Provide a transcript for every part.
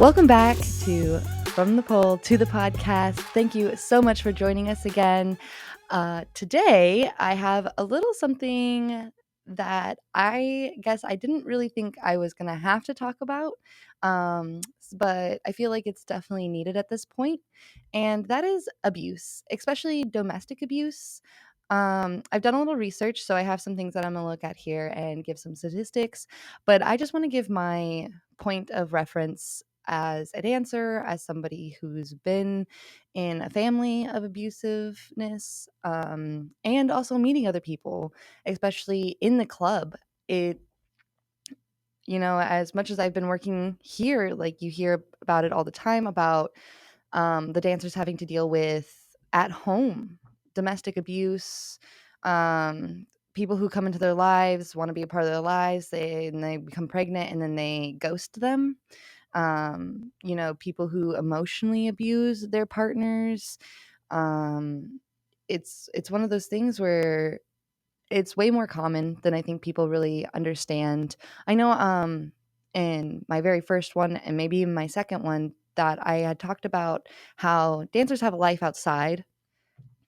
Welcome back to From the Pole to the Podcast. Thank you so much for joining us again. Today, I have a little something that I guess I didn't really think I was going to have to talk about, but I feel like it's definitely needed at this point, and that is abuse, especially domestic abuse. I've done a little research, so I have some things that I'm going to look at here and give some statistics, but I just want to give my point of reference as a dancer, as somebody who's been in a family of abusiveness, and also meeting other people, especially in the club. It, as much as I've been working here, like you hear about it all the time about the dancers having to deal with at home domestic abuse, people who come into their lives, want to be a part of their lives, and they become pregnant and then they ghost them. People who emotionally abuse their partners. Um, it's one of those things where it's way more common than I think people really understand. I know in my very first one and maybe even my second one that I had talked about how dancers have a life outside.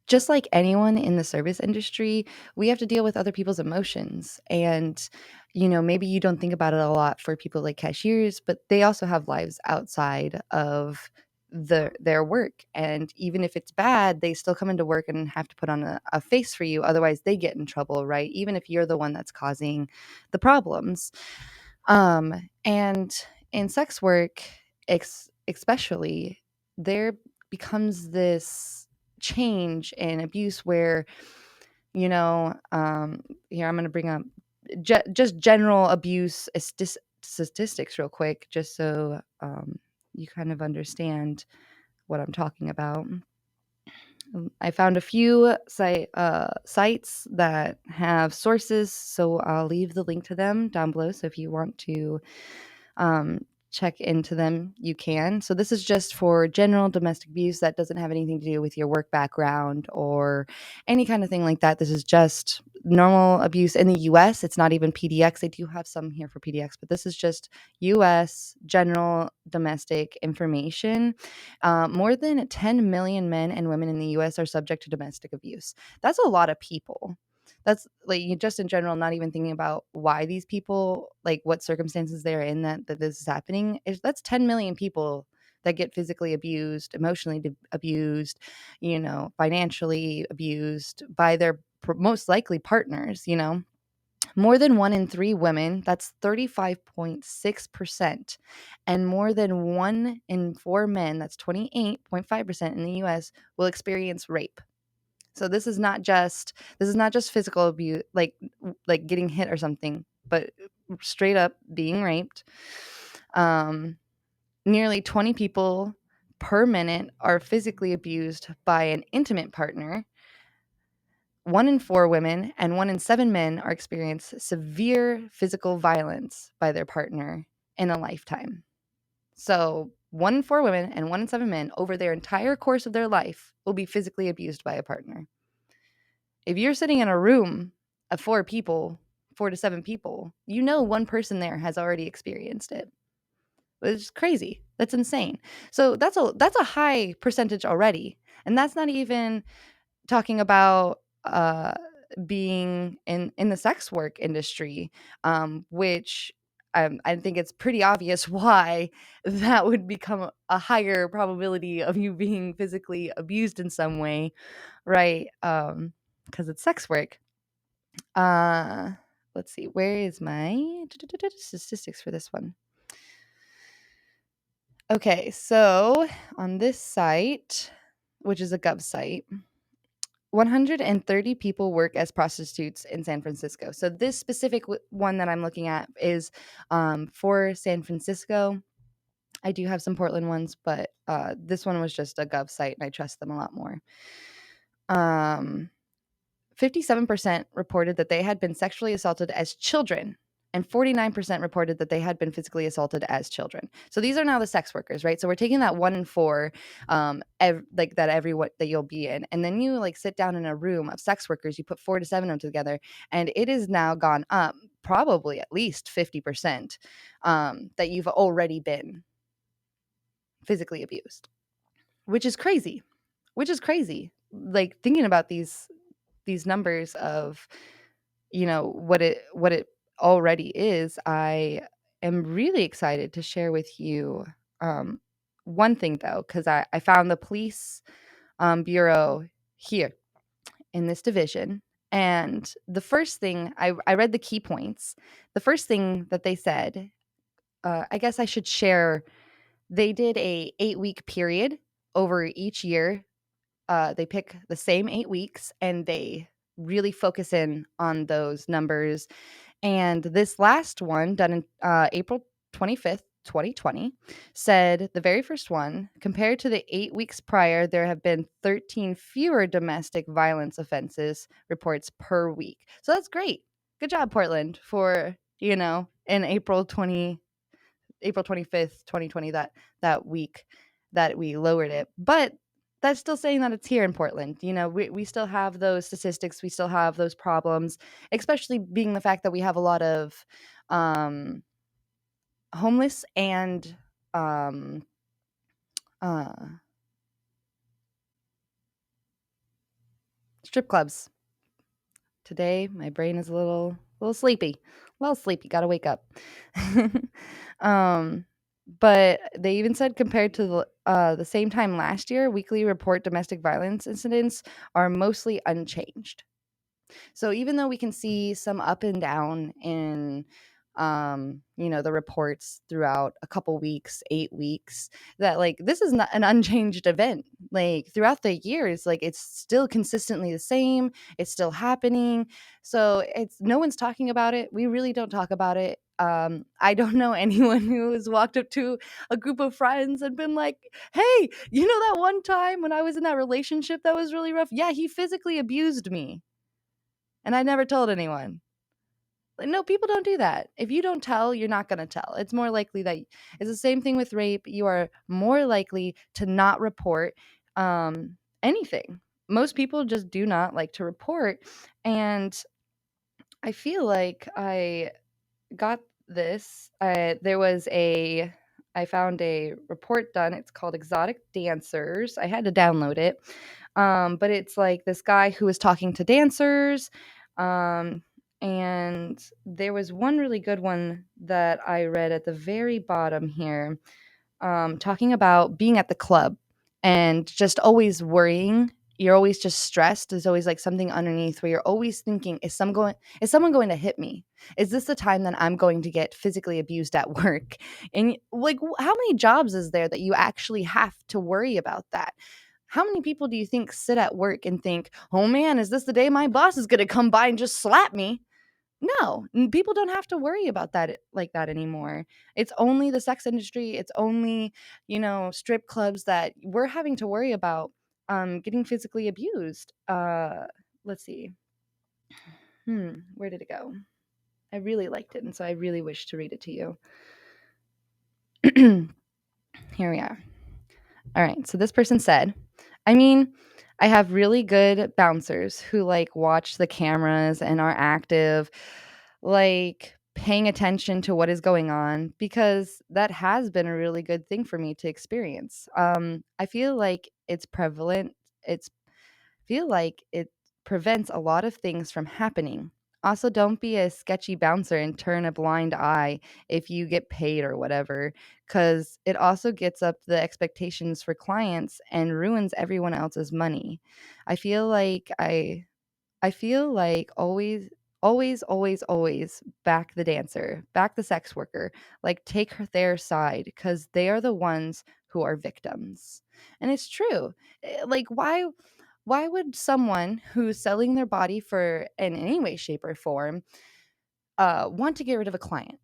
Just like anyone in the service industry, we have to deal with other people's emotions. And, maybe you don't think about it a lot for people like cashiers, but they also have lives outside of their work. And even if it's bad, they still come into work and have to put on a face for you. Otherwise, they get in trouble, right? Even if you're the one that's causing the problems. And in sex work, especially, there becomes this change and abuse where here I'm going to bring up just general abuse statistics real quick, just so you kind of understand what I'm talking about. I found a few sites that have sources, so I'll leave the link to them down below. So if you want to um, check into them, you can. So this is just for general domestic abuse that doesn't have anything to do with your work background or any kind of thing like that. This is just normal abuse in the US. It's not even PDX. They do have some here for PDX, but this is just US general domestic information. More than 10 million men and women in the US are subject to domestic abuse. That's a lot of people. That's like just in general, not even thinking about why these people, like what circumstances they're in that this is happening. That's 10 million people that get physically abused, emotionally abused, financially abused by their most likely partners. More than 1 in 3 women, that's 35.6%, and more than 1 in 4 men, that's 28.5% in the US, will experience rape. So this is not just physical abuse, like getting hit or something, but straight up being raped. Nearly 20 people per minute are physically abused by an intimate partner. 1 in 4 women and 1 in 7 men are experience severe physical violence by their partner in a lifetime. So 1 in 4 women and 1 in 7 men over their entire course of their life will be physically abused by a partner. If you're sitting in a room of 4 to 7 people, one person there has already experienced it. It's crazy. That's insane. So that's a high percentage already. And that's not even talking about being in the sex work industry, which I think it's pretty obvious why that would become a higher probability of you being physically abused in some way, right? Because it's sex work. Let's see, where is my statistics for this one? Okay, so on this site, which is a gov site, 130 people work as prostitutes in San Francisco. So this specific one that I'm looking at is for San Francisco. I do have some Portland ones, but this one was just a gov site, and I trust them a lot more. 57% reported that they had been sexually assaulted as children, and 49% reported that they had been physically assaulted as children. So these are now the sex workers, right? So we're taking that 1 in 4, that you'll be in, and then you sit down in a room of sex workers. You put 4 to 7 of them together, and it has now gone up probably at least 50% that you've already been physically abused, which is crazy. Which is crazy. Like thinking about these numbers of, what it already is, I am really excited to share with you um, one thing though, because I found the police bureau here in this division. And the first thing I read the key points. The first thing that they said, I guess I should share. They did a 8-week period over each year. They pick the same 8 weeks and they really focus in on those numbers. And this last one, done in April 25th, 2020, said the very first one, compared to the 8 weeks prior, there have been 13 fewer domestic violence offenses reports per week. So that's great. Good job, Portland, for, in April 25th, 2020, that week that we lowered it. But that's still saying that it's here in Portland. We still have those statistics, we still have those problems, especially being the fact that we have a lot of um, homeless and um, uh, strip clubs. Today, my brain is a little sleepy. Well, sleepy, gotta wake up. um, but they even said compared to the same time last year, weekly report domestic violence incidents are mostly unchanged. So even though we can see some up and down in the reports throughout a couple weeks, 8 weeks, that like this is not an unchanged event. Like throughout the years, like it's still consistently the same. It's still happening. So it's no one's talking about it. We really don't talk about it. I don't know anyone who has walked up to a group of friends and been like, "Hey, you know that one time when I was in that relationship that was really rough? Yeah, he physically abused me." And I never told anyone. Like, no, people don't do that. If you don't tell, you're not going to tell. It's more likely that it's the same thing with rape. You are more likely to not report anything. Most people just do not like to report. And I feel like I got this. I found a report done. It's called Exotic Dancers. I had to download it. But it's like this guy who was talking to dancers. And there was one really good one that I read at the very bottom here, talking about being at the club and just always worrying. You're always just stressed. There's always like something underneath where you're always thinking, is someone going to hit me? Is this the time that I'm going to get physically abused at work? And like, how many jobs is there that you actually have to worry about that? How many people do you think sit at work and think, oh man, is this the day my boss is going to come by and just slap me? No, people don't have to worry about that like that anymore. It's only the sex industry. It's only, strip clubs that we're having to worry about getting physically abused. Let's see. Where did it go? I really liked it, and so I really wish to read it to you. Here we are. All right. So this person said, I mean, I have really good bouncers who like watch the cameras and are active, like paying attention to what is going on, because that has been a really good thing for me to experience. I feel like it's prevalent. It's feel like it prevents a lot of things from happening. Also, don't be a sketchy bouncer and turn a blind eye if you get paid or whatever, because it also gets up the expectations for clients and ruins everyone else's money. I feel like always, always, always, always back the dancer, back the sex worker, like take their side because they are the ones who are victims. And it's true. Like, why would someone who's selling their body for in any way, shape, or form want to get rid of a client?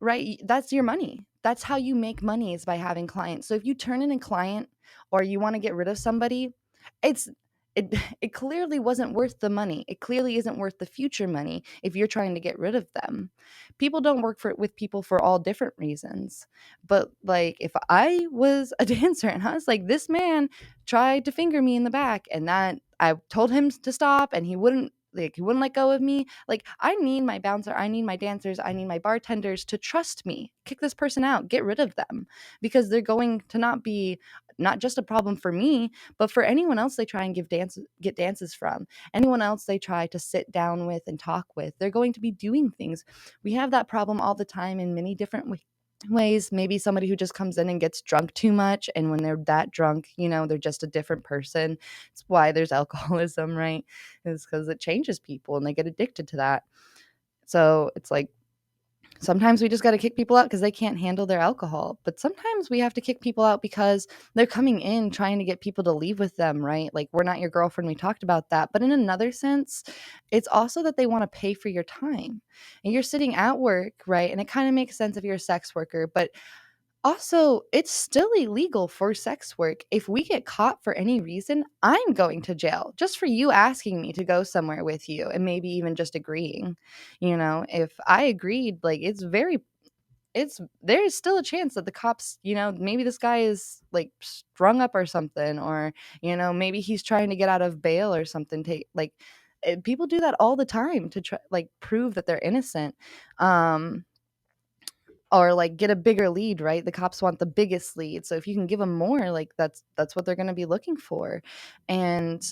Right? That's your money. That's how you make money, is by having clients. So if you turn in a client or you want to get rid of somebody, it's it it clearly wasn't worth the money. It clearly isn't worth the future money if you're trying to get rid of them. People don't work with people for all different reasons. But like if I was a dancer and I was like, this man tried to finger me in the back and that I told him to stop and he wouldn't like he wouldn't let go of me. Like, I need my bouncer, I need my dancers, I need my bartenders to trust me. Kick this person out, get rid of them, because they're going to not be not just a problem for me, but for anyone else they try and get dances from, anyone else they try to sit down with and talk with. They're going to be doing things. We have that problem all the time in many different ways. Maybe somebody who just comes in and gets drunk too much, and when they're that drunk, they're just a different person. It's why there's alcoholism, right? It's because it changes people and they get addicted to that. So it's like, sometimes we just got to kick people out because they can't handle their alcohol. But sometimes we have to kick people out because they're coming in trying to get people to leave with them, right? Like, we're not your girlfriend. We talked about that. But in another sense, it's also that they want to pay for your time. And you're sitting at work, right? And it kind of makes sense if you're a sex worker. But also, it's still illegal for sex work. If we get caught for any reason, I'm going to jail just for you asking me to go somewhere with you, and maybe even just agreeing. If I agreed, like, there's still a chance that the cops, maybe this guy is like strung up or something, or, maybe he's trying to get out of bail or something. People do that all the time to try, like, prove that they're innocent. Or like get a bigger lead, right? The cops want the biggest lead. So if you can give them more, like, that's what they're going to be looking for. And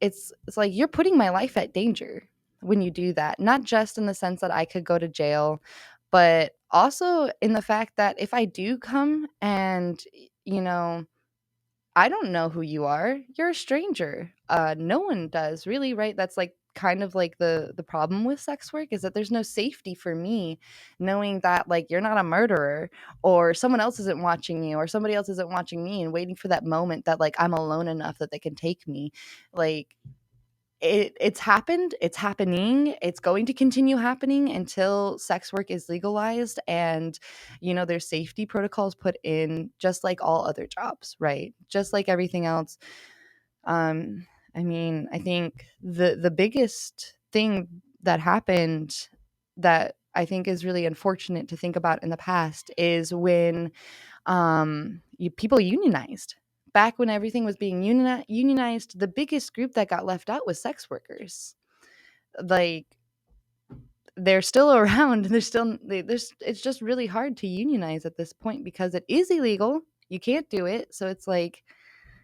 it's like, you're putting my life at danger when you do that. Not just in the sense that I could go to jail, but also in the fact that if I do come and, you know, I don't know who you are. You're a stranger. No one does really, right? That's like kind of like the problem with sex work, is that there's no safety for me knowing that, like, you're not a murderer, or someone else isn't watching you, or somebody else isn't watching me, and waiting for that moment that, like, I'm alone enough that they can take me. Like, it's happened, it's happening, it's going to continue happening until sex work is legalized, and there's safety protocols put in, just like all other jobs, right? Just like everything else. I mean, I think the biggest thing that happened, that I think is really unfortunate to think about in the past, is when people unionized. Back when everything was being unionized, the biggest group that got left out was sex workers. Like, they're still around. It's just really hard to unionize at this point because it is illegal. You can't do it. So it's like,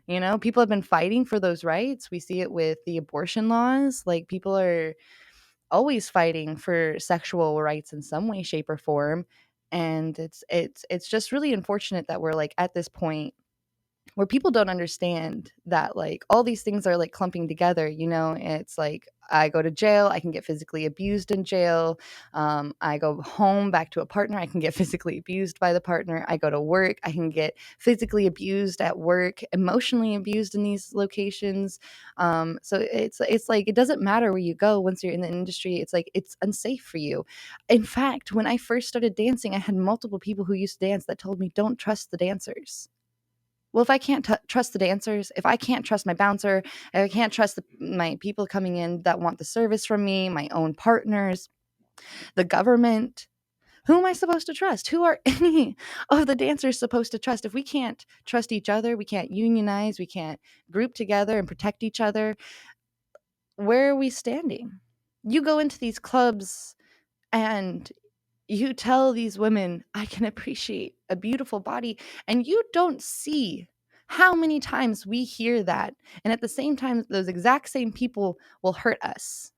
people have been fighting for those rights. We see it with the abortion laws. Like, people are always fighting for sexual rights in some way, shape, or form. And it's just really unfortunate that we're, like, at this point where people don't understand that, like, all these things are, like, clumping together. It's like, I go to jail, I can get physically abused in jail. I go home back to a partner, I can get physically abused by the partner. I go to work, I can get physically abused at work, emotionally abused in these locations. So it's like, it doesn't matter where you go once you're in the industry. It's like, it's unsafe for you. In fact, when I first started dancing, I had multiple people who used to dance that told me, don't trust the dancers. Well, if I can't trust the dancers, if I can't trust my bouncer, if I can't trust my people coming in that want the service from me, my own partners, the government, who am I supposed to trust? Who are any of the dancers supposed to trust? If we can't trust each other, we can't unionize, we can't group together and protect each other, where are we standing? You go into these clubs and you tell these women, I can appreciate a beautiful body, and you don't see how many times we hear that, and at the same time those exact same people will hurt us.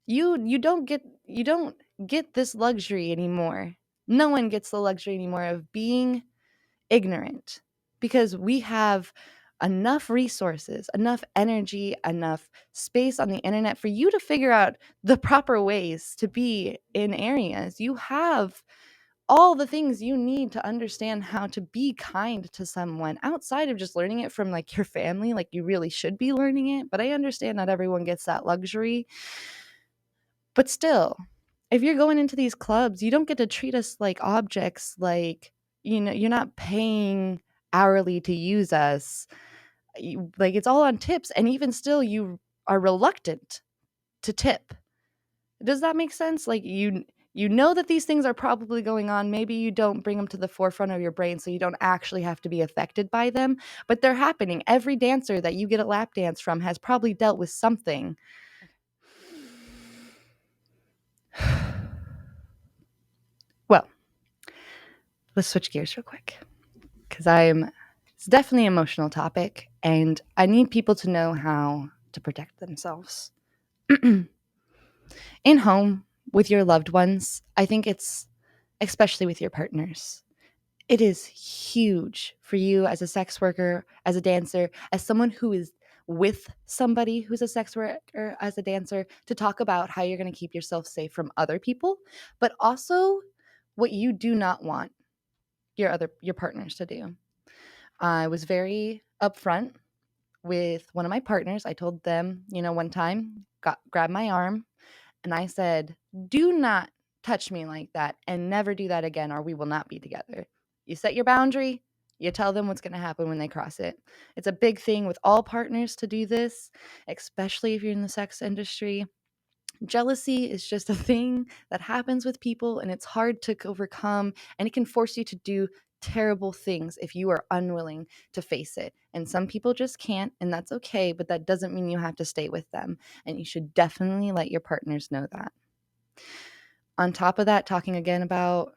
You don't get this luxury anymore. No one gets the luxury anymore of being ignorant, because we have enough resources, enough energy, enough space on the internet for you to figure out the proper ways to be in areas. You have all the things you need to understand how to be kind to someone outside of just learning it from, like, your family. Like, you really should be learning it, but I understand not everyone gets that luxury. But still, if you're going into these clubs, you don't get to treat us like objects. Like, you're not paying hourly to use us. Like, it's all on tips, and even still, you are reluctant to tip. Does that make sense? Like, You know that these things are probably going on. Maybe you don't bring them to the forefront of your brain so you don't actually have to be affected by them, but they're happening. Every dancer that you get a lap dance from has probably dealt with something. Well, let's switch gears real quick because it's definitely an emotional topic and I need people to know how to protect themselves. In home with your loved ones, I think it's especially with your partners. It is huge for you as a sex worker, as a dancer, as someone who is with somebody who's a sex worker, as a dancer, to talk about how you're going to keep yourself safe from other people, but also what you do not want your partners to do. I was very upfront with one of my partners. I told them, one time, grabbed my arm, and I said, "Do not touch me like that and never do that again, or we will not be together." You set your boundary, you tell them what's going to happen when they cross it. It's a big thing with all partners to do this, especially if you're in the sex industry. Jealousy is just a thing that happens with people and it's hard to overcome, and it can force you to do terrible things if you are unwilling to face it. And some people just can't, and that's okay, but that doesn't mean you have to stay with them. And you should definitely let your partners know that. On top of that, talking again about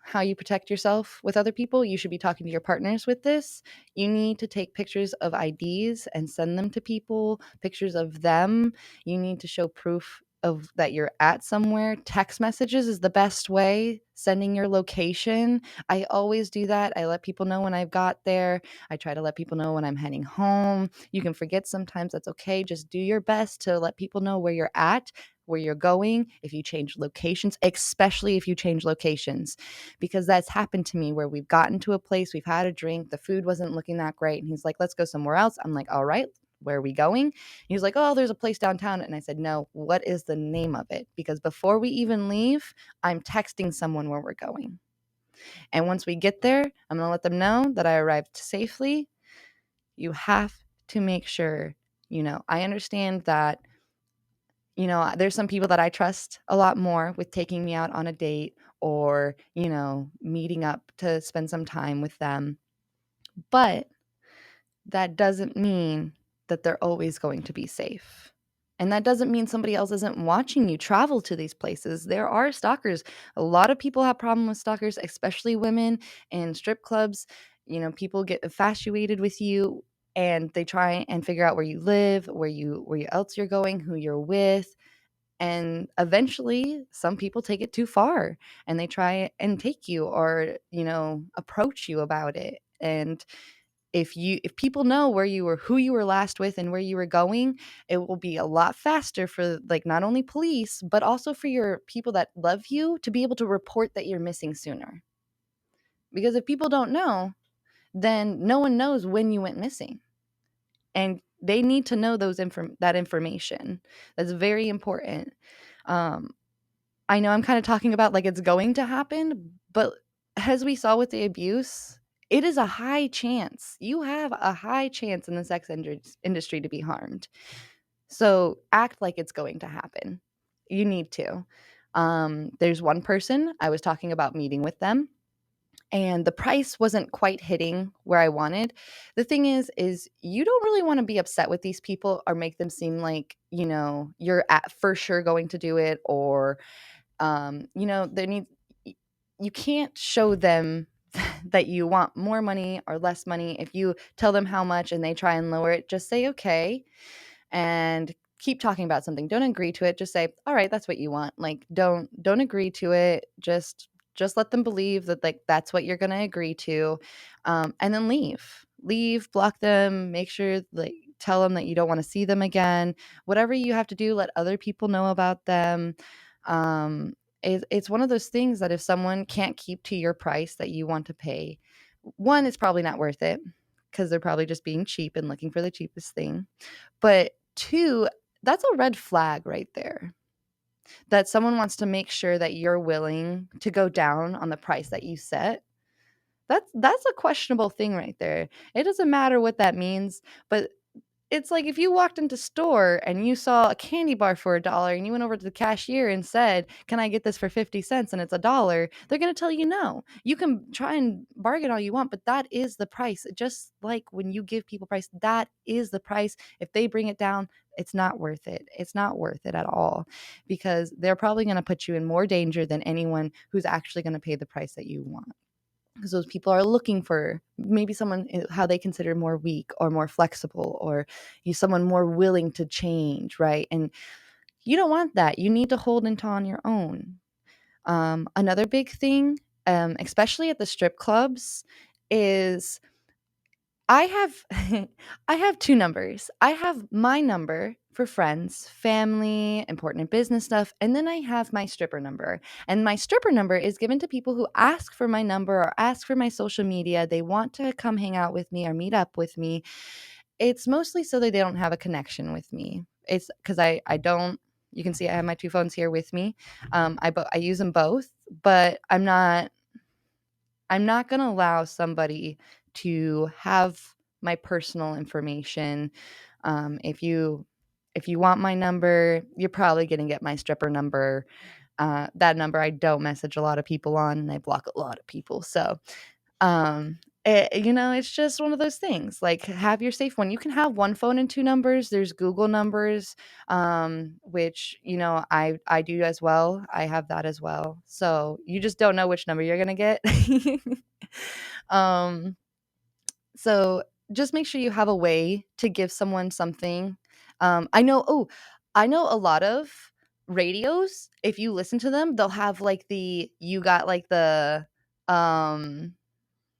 how you protect yourself with other people, you should be talking to your partners with this. You need to take pictures of IDs and send them to people, pictures of them. You need to show proof of that you're at somewhere. Text messages is the best way. Sending your location. I always do that. I let people know when I've got there. I try to let people know when I'm heading home. You can forget sometimes. That's okay. Just do your best to let people know where you're at, where you're going, if you change locations, especially if you change locations, because that's happened to me where we've gotten to a place, we've had a drink, the food wasn't looking that great, and he's like, "Let's go somewhere else." I'm like, "All right, where are we going?" He was like, "Oh, there's a place downtown." And I said, "No, what is the name of it?" Because before we even leave, I'm texting someone where we're going. And once we get there, I'm going to let them know that I arrived safely. You have to make sure, I understand that there's some people that I trust a lot more with taking me out on a date or, meeting up to spend some time with them. But that doesn't mean that they're always going to be safe. And that doesn't mean somebody else isn't watching you travel to these places. There are stalkers. A lot of people have problem with stalkers, especially women in strip clubs. People get infatuated with you and they try and figure out where you live, where else you're going, who you're with. And eventually some people take it too far and they try and take you or, approach you about it. And if people know where you were, who you were last with and where you were going, it will be a lot faster for like not only police, but also for your people that love you to be able to report that you're missing sooner. Because if people don't know, then no one knows when you went missing. And they need to know that information. That's very important. I know I'm kind of talking about like it's going to happen, but as we saw with the abuse, it is a high chance. You have a high chance in the sex industry to be harmed. So act like it's going to happen. You need to. There's one person I was talking about meeting with them, and the price wasn't quite hitting where I wanted. The thing is you don't really want to be upset with these people or make them seem like, you're for sure going to do it, or there needs you can't show them that you want more money or less money. If you tell them how much and they try and lower it, just say okay and keep talking about something. Don't agree to it. Just say, all right, that's what you want. Like don't agree to it. Just let them believe that like that's what you're going to agree to, and then leave, block them, make sure like tell them that you don't want to see them again. Whatever you have to do, let other people know about them. It's one of those things that if someone can't keep to your price that you want to pay, one, it's probably not worth it because they're probably just being cheap and looking for the cheapest thing. But two, that's a red flag right there. That someone wants to make sure that you're willing to go down on the price that you set. That's a questionable thing right there. It doesn't matter what that means, but it's like if you walked into store and you saw a candy bar for $1 and you went over to the cashier and said, "Can I get this for 50 cents?" and it's $1, they're going to tell you no. You can try and bargain all you want, but that is the price. Just like when you give people price, that is the price. If they bring it down, it's not worth it. It's not worth it at all, because they're probably going to put you in more danger than anyone who's actually going to pay the price that you want, because those people are looking for maybe someone how they consider more weak or more flexible, or someone more willing to change, right? And you don't want that. You need to hold into on your own. Another big thing, especially at the strip clubs, is I have I have two numbers. I have my number for friends, family, important business stuff, and then I have my stripper number. And my stripper number is given to people who ask for my number or ask for my social media. They want to come hang out with me or meet up with me. It's mostly so that they don't have a connection with me. It's because I don't. You can see I have my two phones here with me. I use them both, but I'm not going to allow somebody to have my personal information. If you want my number, you're probably going to get my stripper number. That number I don't message a lot of people on, and I block a lot of people. So, it's just one of those things. Like, have your safe one. You can have one phone and two numbers. There's Google numbers, which I do as well. I have that as well. So you just don't know which number you're gonna get. um, so just make sure you have a way to give someone something. I know a lot of radios. If you listen to them, they'll have like you got like um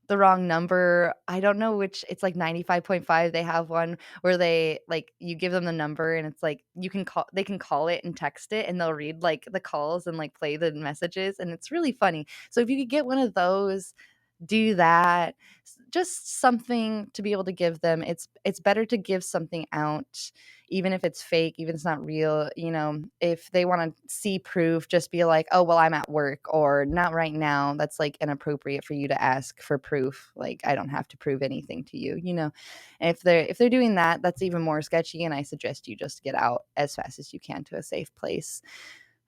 the wrong number. I don't know which. It's like 95.5. They have one where they like you give them the number and it's like they can call it and text it, and they'll read like the calls and like play the messages, and it's really funny. So if you could get one of those, do that. Just something to be able to give them. It's better to give something out, even if it's fake, even if it's not real. If they want to see proof, just be like, "Oh, well, I'm at work," or "Not right now." That's like inappropriate for you to ask for proof. Like, I don't have to prove anything to you. If they're doing that, that's even more sketchy, and I suggest you just get out as fast as you can to a safe place.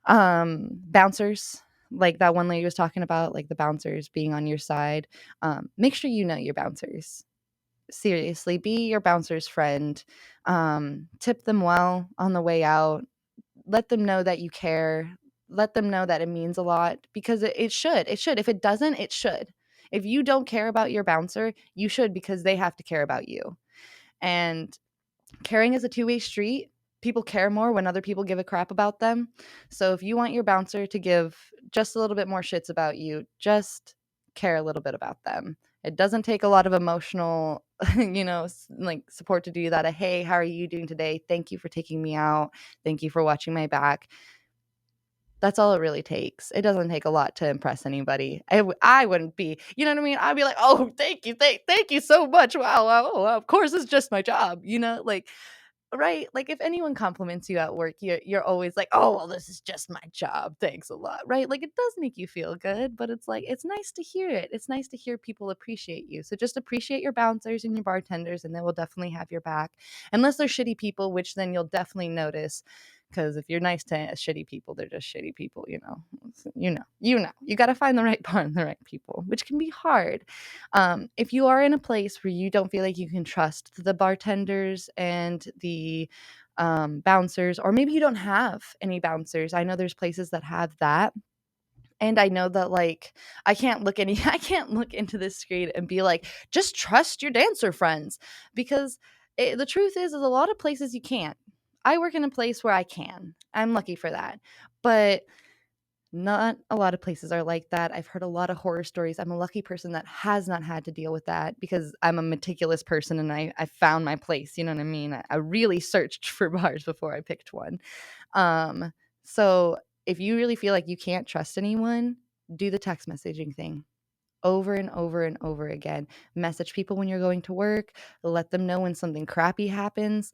Bouncers, like that one lady was talking about, like the bouncers being on your side. Make sure you know your bouncers. Seriously, be your bouncer's friend. Tip them well on the way out. Let them know that you care. Let them know that it means a lot, because it should. It should. If it doesn't, it should. If you don't care about your bouncer, you should, because they have to care about you. And caring is a two-way street. People care more when other people give a crap about them. So if you want your bouncer to give just a little bit more shits about you, just care a little bit about them. It doesn't take a lot of emotional, like support to do that. Hey, how are you doing today? Thank you for taking me out. Thank you for watching my back. That's all it really takes. It doesn't take a lot to impress anybody. I wouldn't be, you know what I mean? I'd be like, "Oh, thank you. Thank you so much. Wow. Oh, of course, it's just my job." Like, right? Like, if anyone compliments you at work, you're always like, "Oh, well, this is just my job. Thanks a lot." Right? Like, it does make you feel good, but it's like it's nice to hear it. It's nice to hear people appreciate you. So just appreciate your bouncers and your bartenders, and they will definitely have your back. Unless they're shitty people, which then you'll definitely notice. Because if you're nice to shitty people, they're just shitty people. You got to find the right part and the right people, which can be hard. If you are in a place where you don't feel like you can trust the bartenders and the bouncers, or maybe you don't have any bouncers. I know there's places that have that. And I know that, like, I can't look into this screen and be like, just trust your dancer friends, because the truth is a lot of places you can't. I work in a place where I can. I'm lucky for that. But not a lot of places are like that. I've heard a lot of horror stories. I'm a lucky person that has not had to deal with that, because I'm a meticulous person and I found my place. You know what I mean? I really searched for bars before I picked one. So if you really feel like you can't trust anyone, do the text messaging thing over and over and over again. Message people when you're going to work. Let them know when something crappy happens.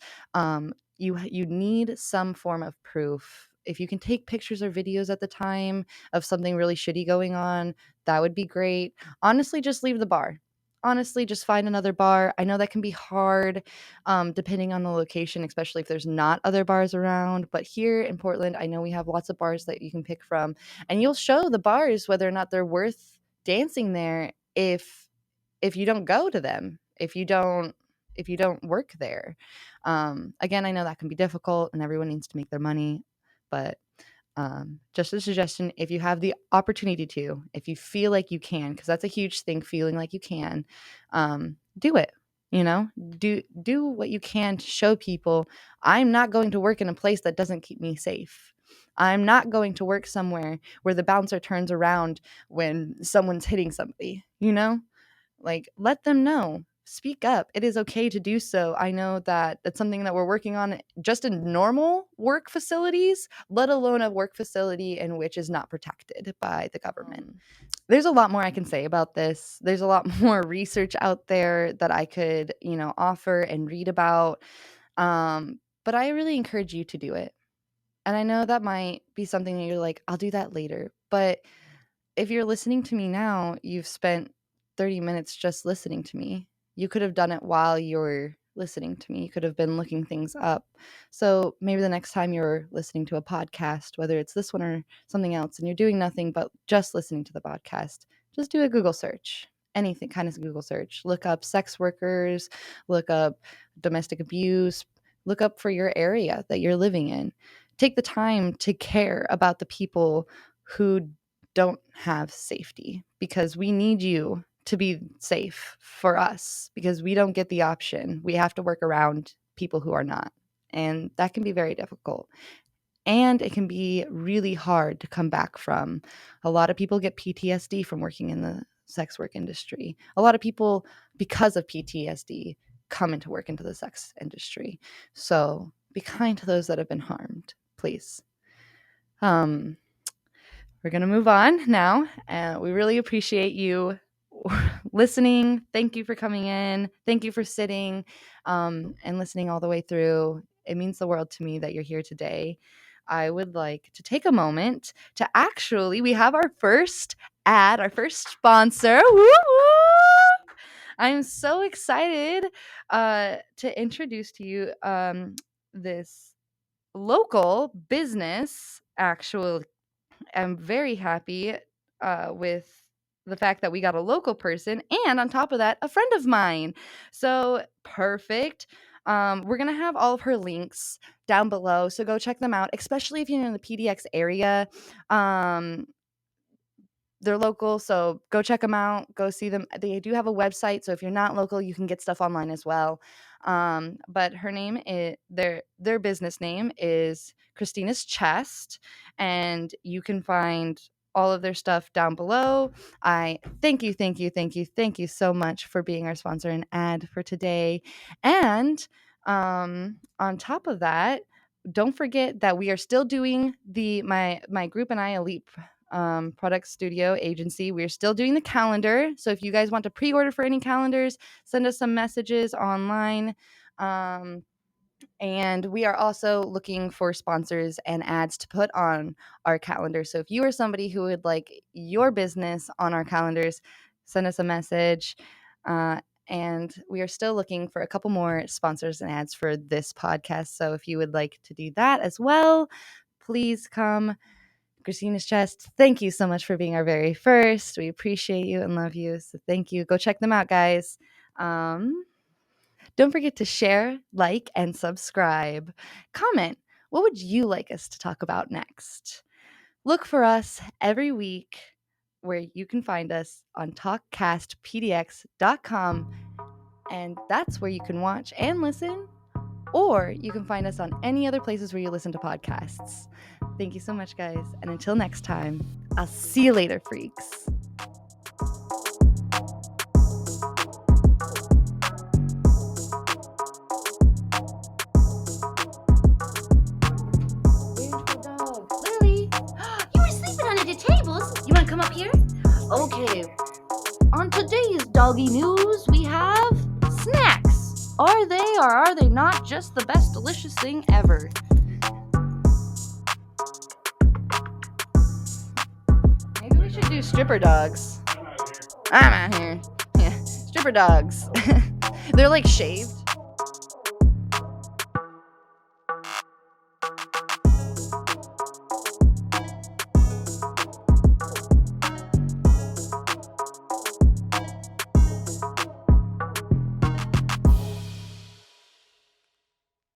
You need some form of proof. If you can take pictures or videos at the time of something really shitty going on, that would be great. Honestly, just leave the bar. honestly, just find another bar. I know that can be hard, depending on the location, especially if there's not other bars around. But here in Portland, I know we have lots of bars that you can pick from, and you'll show the bars whether or not they're worth dancing there if you don't go to them, if you don't work there. Again, I know that can be difficult, and everyone needs to make their money, but just a suggestion, if you have the opportunity to, if you feel like you can, because that's a huge thing, feeling like you can, do it. Do what you can to show people, I'm not going to work in a place that doesn't keep me safe. I'm not going to work somewhere where the bouncer turns around when someone's hitting somebody. Like, let them know. Speak up. It is okay to do so. I know that that's something that we're working on just in normal work facilities, let alone a work facility in which is not protected by the government. There's a lot more I can say about this. There's a lot more research out there that I could, offer and read about. But I really encourage you to do it. And I know that might be something that you're like, I'll do that later. But if you're listening to me now, you've spent 30 minutes just listening to me. You could have done it while you're listening to me. You could have been looking things up. So maybe the next time you're listening to a podcast, whether it's this one or something else, and you're doing nothing but just listening to the podcast, just do a Google search. Anything kind of Google search. Look up sex workers, look up domestic abuse, look up for your area that you're living in. Take the time to care about the people who don't have safety, because we need you to be safe for us, because we don't get the option. We have to work around people who are not. And that can be very difficult. And it can be really hard to come back from. A lot of people get PTSD from working in the sex work industry. A lot of people, because of PTSD, come into work into the sex industry. So be kind to those that have been harmed, please. We're going to move on now. We really appreciate you listening. Thank you for coming in. Thank you for sitting and listening all the way through. It means the world to me that you're here today. I would like to take a moment to we have our first ad, our first sponsor. Woo-woo! I'm so excited to introduce to you this local business, actually. I'm very happy with the fact that we got a local person, and on top of that, a friend of mine. So perfect. We're going to have all of her links down below, so go check them out, especially if you're in the PDX area. They're local, so go check them out. Go see them. They do have a website, so if you're not local, you can get stuff online as well. But her name is their business name is Christina's Chest, and you can find all of their stuff down below. I thank you so much for being our sponsor and ad for today. And on top of that, don't forget that we are still doing my group and I, Elite Product Studio Agency. We're still doing the calendar. So if you guys want to pre-order for any calendars, send us some messages online. And we are also looking for sponsors and ads to put on our calendar. So if you are somebody who would like your business on our calendars, send us a message. And we are still looking for a couple more sponsors and ads for this podcast. So if you would like to do that as well, please come. Christina's Chest, thank you so much for being our very first. We appreciate you and love you. So thank you. Go check them out, guys. Don't forget to share, like, and subscribe. Comment. What would you like us to talk about next? Look for us every week where you can find us on talkcastpdx.com. And that's where you can watch and listen, or you can find us on any other places where you listen to podcasts. Thank you so much, guys. And until next time, I'll see you later, freaks. Lily, you were sleeping under the tables. You want to come up here? Okay. On today's doggy news, we have snacks. Are they or are they not just the best delicious thing ever? Maybe we should do stripper dogs. I'm out here. Yeah, stripper for dogs. They're like shaved.